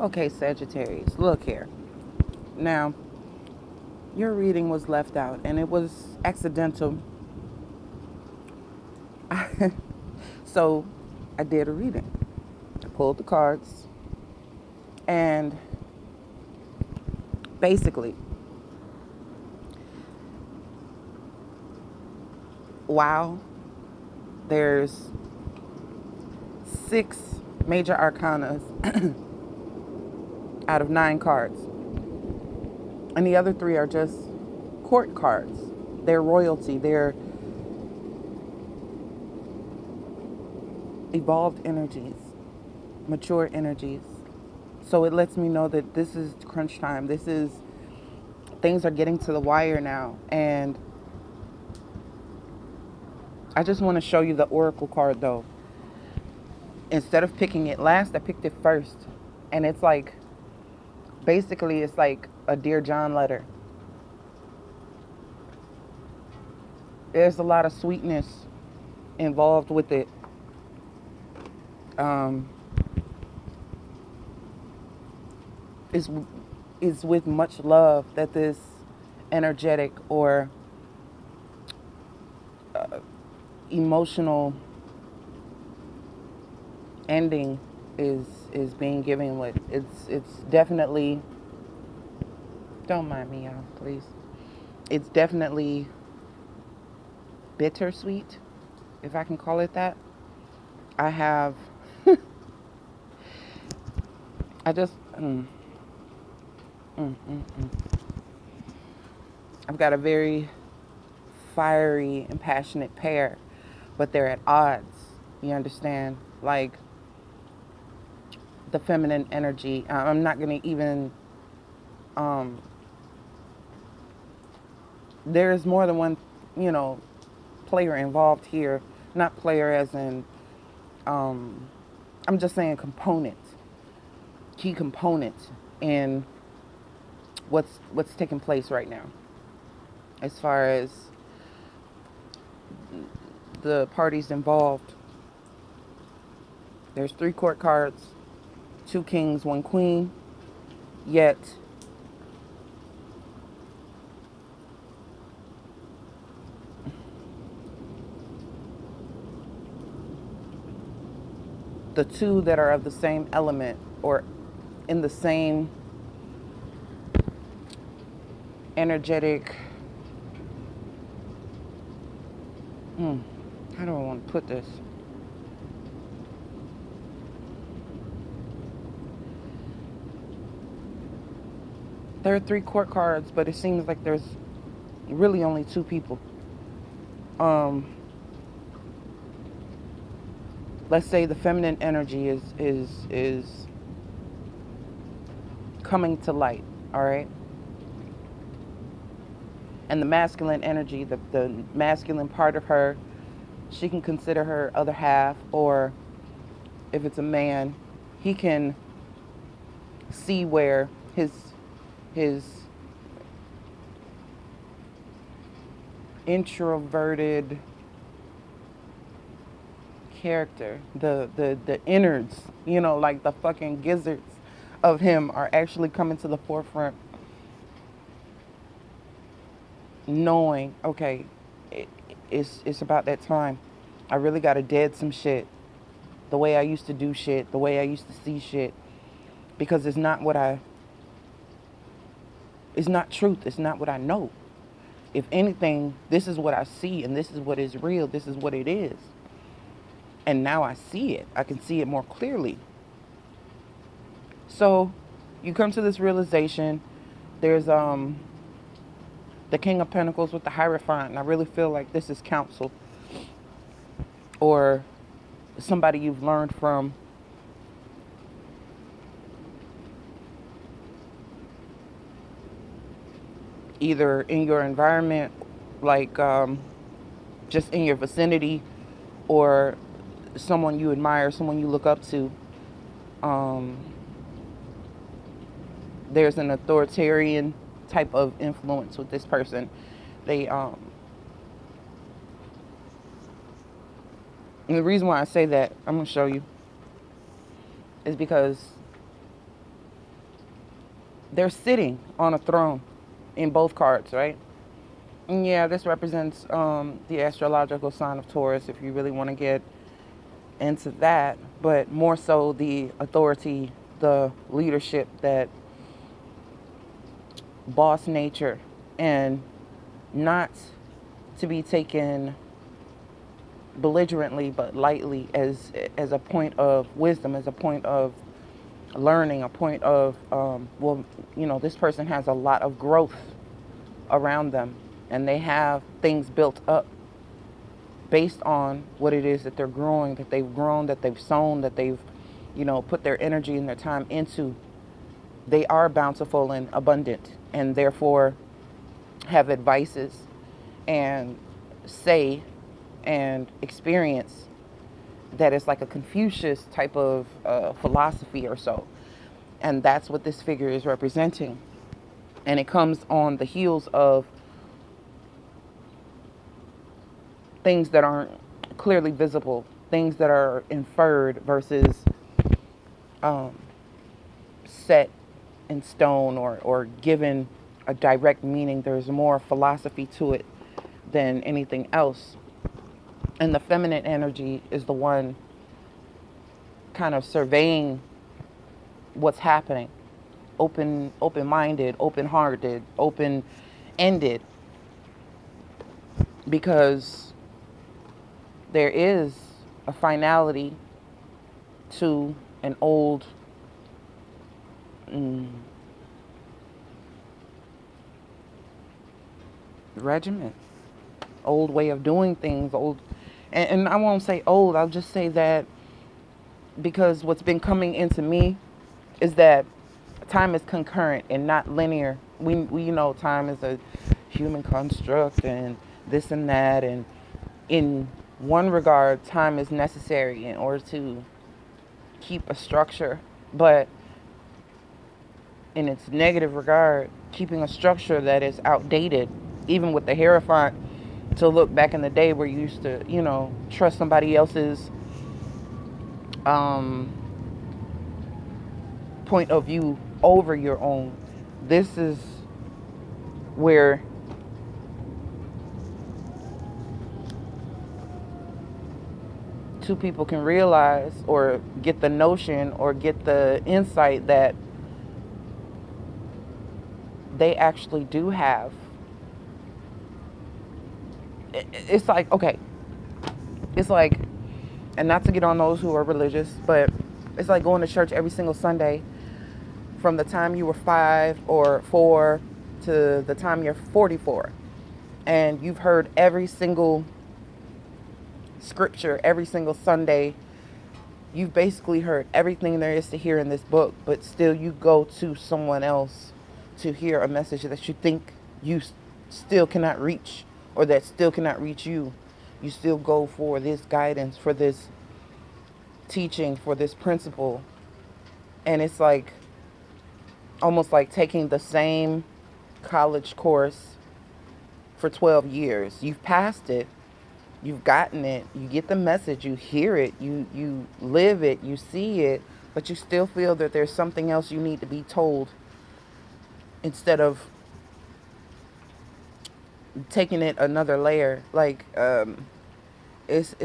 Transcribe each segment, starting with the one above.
Okay, Sagittarius, look here. Now, your reading was left out and it was accidental. So I did a reading. I pulled the cards and basically, wow, there's six major arcanas out of nine cards. And the other three are just court cards. They're royalty, they're evolved energies, mature energies. So it lets me know that this is crunch time. This is, things are getting to the wire now. And I just want to show you the oracle card though. Instead of picking it last, I picked it first. And it's like, basically, it's like a Dear John letter. There's a lot of sweetness involved with it. Um, is is with much love that this energetic or emotional ending is being given with. It's definitely, don't mind me, y'all, please. It's definitely bittersweet, if I can call it that. I have, I just, I've got a very fiery and passionate pair, but they're at odds. You understand? Like the feminine energy. I'm not going to even, um, there's more than one, you know, player involved here. Not player as in, um, I'm just saying components, key components in what's taking place right now. As far as the parties involved, there's three court cards, two kings, one queen. Yet the two that are of the same element or in the same energetic, how do I want to put this? There are three court cards, but it seems like there's really only two people. Um, let's say the feminine energy is coming to light, all right? And the masculine energy, the masculine part of her, she can consider her other half, or if it's a man, he can see where his introverted character, the innards, you know, like the fucking gizzards of him are actually coming to the forefront, knowing, okay, it, it's about that time. I really got to dead some shit. The way I used to do shit, the way I used to see shit, because it's not truth. It's not what I know. If anything, this is what I see, and this is what is real. This is what it is. And now I see it. I can see it more clearly. So you come to this realization. There's the King of Pentacles with the Hierophant, and I really feel like this is counsel or somebody you've learned from, either in your environment, like just in your vicinity, or someone you admire, someone you look up to. Um, there's an authoritarian type of influence with this person. They and the reason why I say that, I'm gonna show you, is because They're sitting on a throne in both cards, right? And yeah, this represents the astrological sign of Taurus if you really want to get into that, but more so the authority, the leadership, that boss nature, and not to be taken belligerently but lightly, as a point of wisdom, as a point of learning, a point of well, this person has a lot of growth around them, and they have things built up based on what it is that they're growing, that they've grown, that they've sown, that they've put their energy and their time into. They are bountiful and abundant, and therefore have advices and say and experience that is like a Confucius type of philosophy or so. And that's what this figure is representing. And it comes on the heels of things that aren't clearly visible, things that are inferred versus set in stone, or given a direct meaning. There's more philosophy to it than anything else. And the feminine energy is the one kind of surveying what's happening, open-minded, open-hearted, open-ended, because there is a finality to an old regiment, old way of doing things, old, and I won't say old, I'll just say that, because what's been coming into me is that time is concurrent and not linear. We know time is a human construct and this and that, and in one regard, time is necessary in order to keep a structure, but in its negative regard, keeping a structure that is outdated, even with the Hierophant, to look back in the day where you used to, trust somebody else's point of view over your own. This is where two people can realize or get the notion or get the insight that they actually do have. It's like, okay, it's like, and not to get on those who are religious, but it's like going to church every single Sunday from the time you were 5 or 4 to the time you're 44. And you've heard every single scripture every single Sunday. You've basically heard everything there is to hear in this book, but still you go to someone else to hear a message that you think you still cannot reach, or that still cannot reach you. You still go for this guidance, for this teaching, for this principle. And it's like almost like taking the same college course for 12 years. You've passed it. You've gotten it. You get the message. You hear it. You live it. You see it. But you still feel that there's something else you need to be told, instead of taking it another layer. Like it's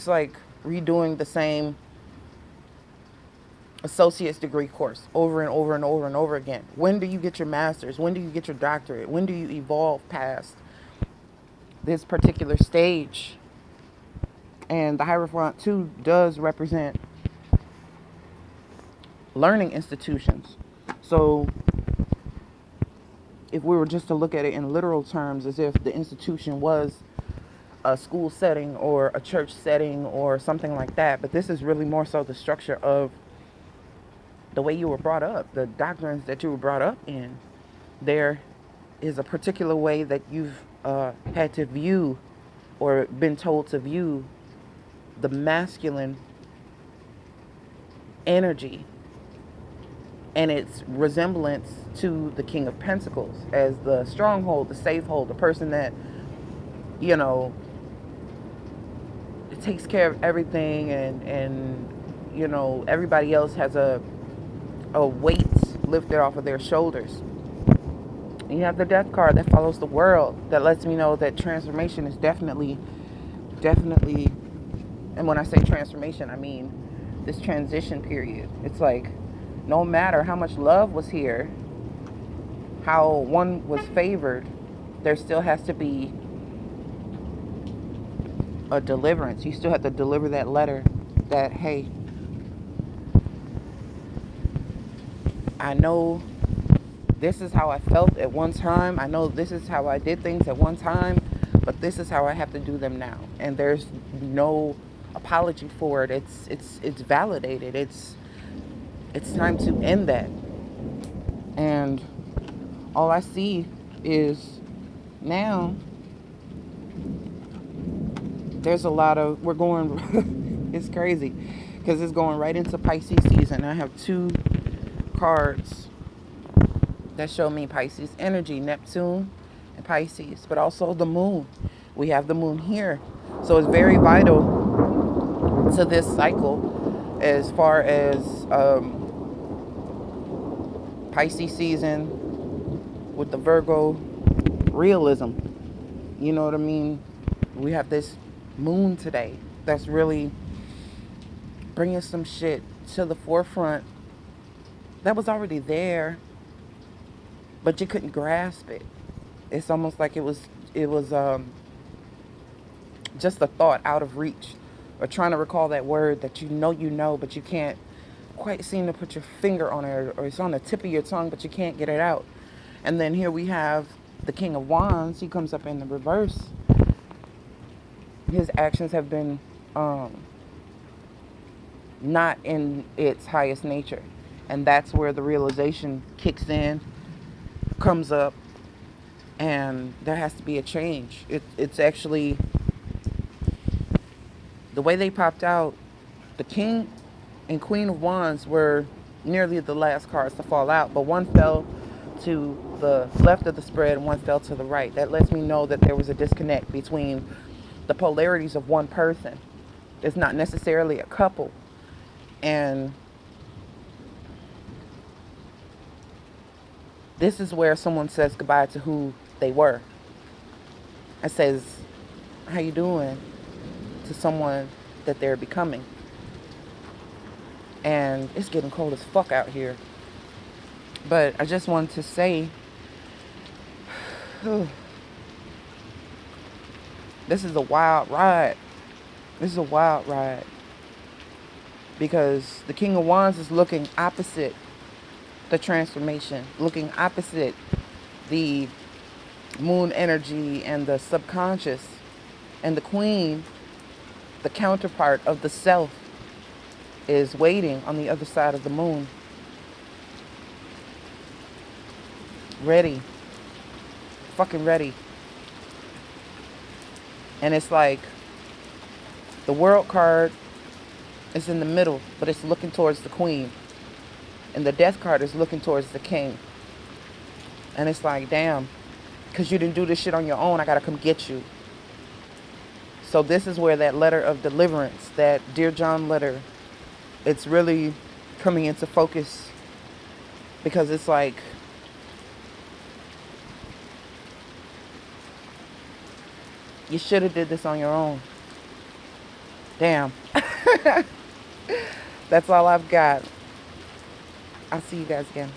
like redoing the same associate's degree course over and over and over and over again. When do you get your master's? When do you get your doctorate? When do you evolve past this particular stage? And the Hierophant too does represent learning institutions. So if we were just to look at it in literal terms, as if the institution was a school setting or a church setting or something like that, but this is really more so the structure of the way you were brought up, the doctrines that you were brought up in. There is a particular way that you've had to view, or been told to view, the masculine energy and its resemblance to the King of Pentacles as the stronghold, the safehold, the person that, takes care of everything, and everybody else has a weight lifted off of their shoulders. You have the death card that follows the world, that lets me know that transformation is definitely, and when I say transformation, I mean this transition period. It's like, no matter how much love was here, how one was favored, there still has to be a deliverance. You still have to deliver that letter that, hey, I know this is how I felt at one time. I know this is how I did things at one time, but this is how I have to do them now. And there's no apology for it. It's validated. It's time to end that. And all I see is now there's a lot of, we're going, it's crazy because it's going right into Pisces season. I have two cards that show me Pisces energy, Neptune and Pisces, but also the moon. We have the moon here. So it's very vital to this cycle as far as Pisces season with the Virgo realism. You know what I mean? We have this moon today that's really bringing some shit to the forefront that was already there, but you couldn't grasp it. It's almost like it was just a thought out of reach, or trying to recall that word that you know, but you can't quite seem to put your finger on it, or it's on the tip of your tongue, but you can't get it out. And then here we have the King of Wands. He comes up in the reverse. His actions have been not in its highest nature. And that's where the realization kicks in, comes up, and there has to be a change. It's actually, the way they popped out, the King and Queen of Wands were nearly the last cards to fall out, but one fell to the left of the spread and one fell to the right. That lets me know that there was a disconnect between the polarities of one person. It's not necessarily a couple. And this is where someone says goodbye to who they were. It says, how you doing, to someone that they're becoming. And it's getting cold as fuck out here. But I just wanted to say, this is a wild ride. This is a wild ride. Because the King of Wands is looking opposite the transformation, looking opposite the moon energy and the subconscious. And the Queen, the counterpart of the self, is waiting on the other side of the moon. Ready. Fucking ready. And it's like the World card is in the middle, but it's looking towards the Queen. And the Death card is looking towards the King. And it's like, damn, because you didn't do this shit on your own, I gotta come get you. So this is where that letter of deliverance, that Dear John letter, it's really coming into focus. Because it's like, you should have did this on your own. Damn. That's all I've got. I'll see you guys again.